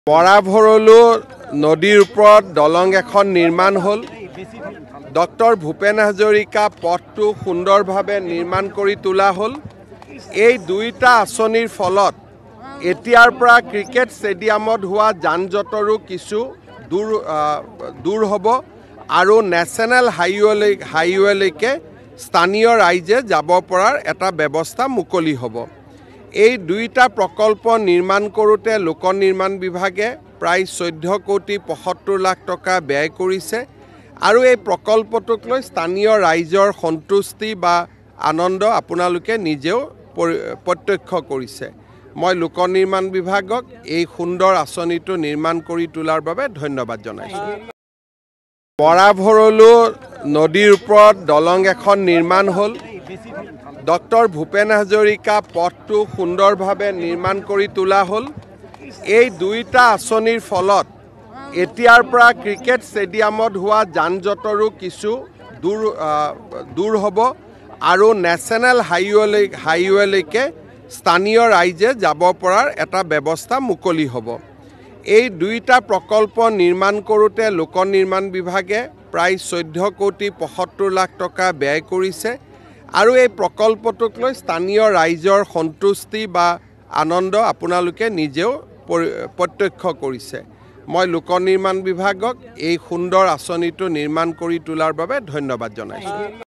মৰাভৰলু নদীৰ ওপৰত দলং এখন নিৰ্মাণ হ'ল। ডক্টৰ ভূপেন হাজৰিকা পথটো সুন্দৰভাৱে নিৰ্মাণ কৰি তোলা হ'ল। এই দুইটা আঁচনিৰ ফলত এতিয়াৰ পৰা ক্ৰিকেট ষ্টেডিয়ামত হোৱা যান-জঁটৰো কিছু দূৰ হ'ব আৰু নেশ্যনেল হাইৱেলৈকে স্থানীয় ৰাইজে যাব পৰাৰ এটা ব্যৱস্থা মুকলি হ'ব। এই দুইটা প্ৰকল্প নিৰ্মাণ কৰোঁতে লোক নিৰ্মাণ বিভাগে প্ৰায় 14 কোটি 75 লাখ টকা ব্যয় কৰিছে আৰু এই প্ৰকল্পটোক লৈ স্থানীয় ৰাইজৰ সন্তুষ্টি বা আনন্দ আপোনালোকে নিজেও প্ৰত্যক্ষ কৰিছে। মই লোক নিৰ্মাণ বিভাগক এই সুন্দৰ আঁচনিটো নিৰ্মাণ কৰি তোলাৰ বাবে ধন্যবাদ জনাইছোঁ। মৰাভৰলু নদীৰ ওপৰত দলং এখন নিৰ্মাণ হ'ল। ডক্টৰ ভূপেন হাজৰিকা পথটো সুন্দৰভাৱে নিৰ্মাণ কৰি তোলা হ'ল। এই দুইটা আঁচনিৰ ফলত এতিয়াৰ পৰা ক্ৰিকেট ষ্টেডিয়ামত হোৱা যান-জঁটৰো কিছু দূৰ হ'ব আৰু নেশ্যনেল হাইৱেলৈকে স্থানীয় ৰাইজে যাব পৰাৰ এটা ব্যৱস্থা মুকলি হ'ব। এই দুইটা প্ৰকল্প নিৰ্মাণ কৰোঁতে লোক নিৰ্মাণ বিভাগে প্ৰায় 14 কোটি 75 লাখ টকা ব্যয় কৰিছে আৰু এই প্ৰকল্পটোক লৈ স্থানীয় ৰাইজৰ সন্তুষ্টি বা আনন্দ আপোনালোকে নিজেও প্ৰত্যক্ষ কৰিছে। মই লোক নিৰ্মাণ বিভাগক এই সুন্দৰ আঁচনিটো নিৰ্মাণ কৰি তোলাৰ বাবে ধন্যবাদ জনাইছোঁ।